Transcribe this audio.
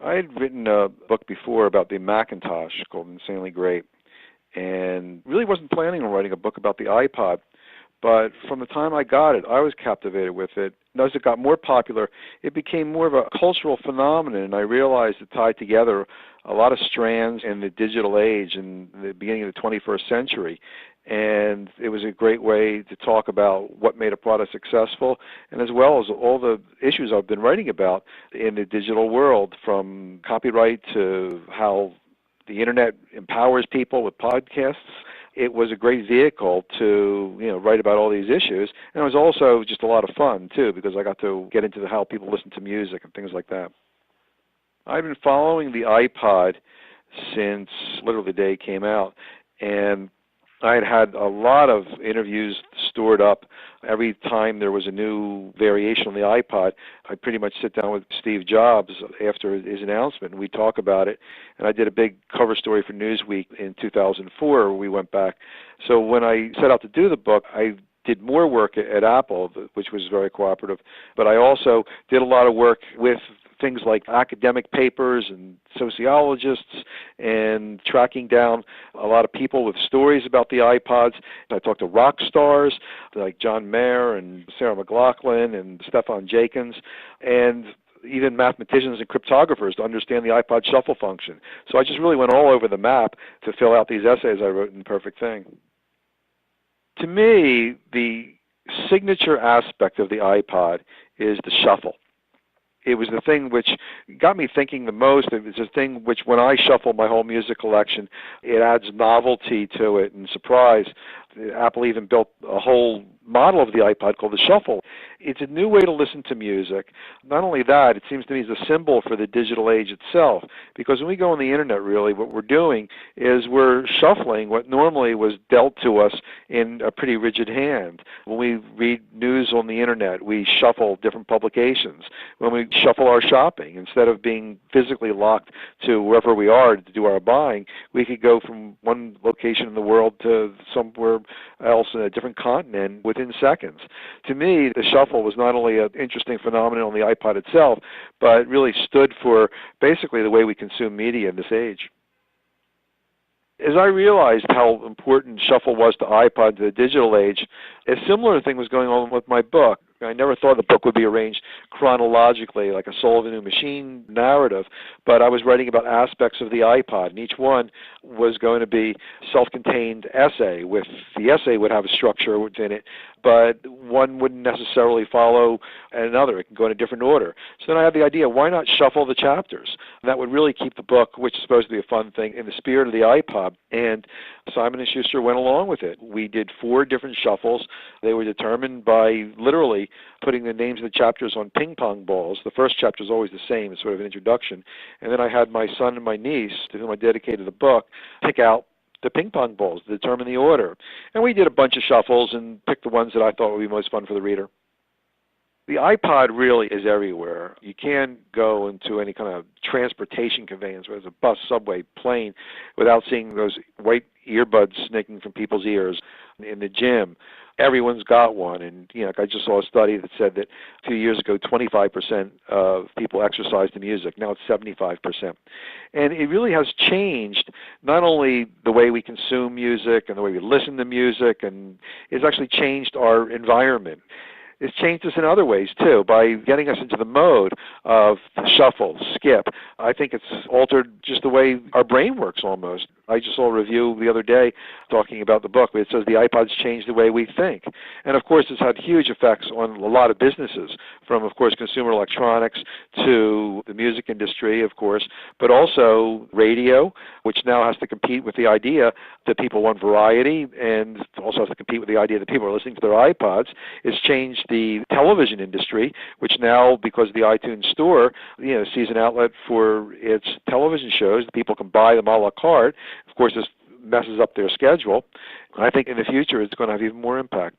I had written a book before about the Macintosh called Insanely Great, and really wasn't planning on writing a book about the iPod. But from the time I got it, I was captivated with it. And as it got more popular, it became more of a cultural phenomenon, and I realized it tied together a lot of strands in the digital age in the beginning of the 21st century. And it was a great way to talk about what made a product successful, and as well as all the issues I've been writing about in the digital world, from copyright to how the internet empowers people with podcasts. It was a great vehicle to write about all these issues, and it was also just a lot of fun too, because I got to get into how people listen to music and things like that. I've been following the iPod since literally the day it came out, and I had a lot of interviews stored up. Every time there was a new variation on the iPod, I'd pretty much sit down with Steve Jobs after his announcement, and we'd talk about it. And I did a big cover story for Newsweek in 2004 where we went back. So when I set out to do the book, I did more work at Apple, which was very cooperative, but I also did a lot of work with things like academic papers and sociologists, and tracking down a lot of people with stories about the iPods. I talked to rock stars like John Mayer and Sarah McLachlan and Stefan Jakins, and even mathematicians and cryptographers to understand the iPod shuffle function. So I just really went all over the map to fill out these essays I wrote in Perfect Thing. To me, the signature aspect of the iPod is the shuffle. It was the thing which got me thinking the most. It was the thing which, when I shuffle my whole music collection, it adds novelty to it and surprise. Apple even built a whole model of the iPod called the Shuffle. It's a new way to listen to music. Not only that, it seems to me is a symbol for the digital age itself, because when we go on the internet, really, what we're doing is we're shuffling what normally was dealt to us in a pretty rigid hand. When we read news on the internet, we shuffle different publications. When we shuffle our shopping, instead of being physically locked to wherever we are to do our buying, we could go from one location in the world to somewhere else in a different continent within seconds. To me, the shuffle was not only an interesting phenomenon on the iPod itself, but really stood for basically the way we consume media in this age. As I realized how important shuffle was to iPod, to the digital age, a similar thing was going on with my book. I never thought the book would be arranged chronologically, like a Soul of a New Machine narrative, but I was writing about aspects of the iPod, and each one was going to be self-contained essay. With the essay would have a structure within it, but one wouldn't necessarily follow another. It can go in a different order. So then I had the idea, why not shuffle the chapters? And that would really keep the book, which is supposed to be a fun thing, in the spirit of the iPod. And Simon & Schuster went along with it. We did 4 different shuffles. They were determined by literally putting the names of the chapters on ping pong balls. The first chapter is always the same. It's sort of an introduction. And then I had my son and my niece, to whom I dedicated the book, pick out the ping pong balls to determine the order. And we did a bunch of shuffles and picked the ones that I thought would be most fun for the reader. The iPod really is everywhere. You can't go into any kind of transportation conveyance, whether it's a bus, subway, plane, without seeing those white earbuds snaking from people's ears. In the gym, everyone's got one. And I just saw a study that said that a few years ago, 25% of people exercised to music. Now it's 75%. And it really has changed not only the way we consume music and the way we listen to music, and it's actually changed our environment. It's changed us in other ways, too, by getting us into the mode of shuffle, skip. I think it's altered just the way our brain works almost. I just saw a review the other day talking about the book. It says the iPod's changed the way we think. And, of course, it's had huge effects on a lot of businesses, from, of course, consumer electronics to the music industry, of course, but also radio, which now has to compete with the idea that people want variety, and also has to compete with the idea that people are listening to their iPods. It's changed the television industry, which now, because of the iTunes Store, sees an outlet for its television shows. People can buy them a la carte. Of course, this messes up their schedule. I think in the future it's going to have even more impact.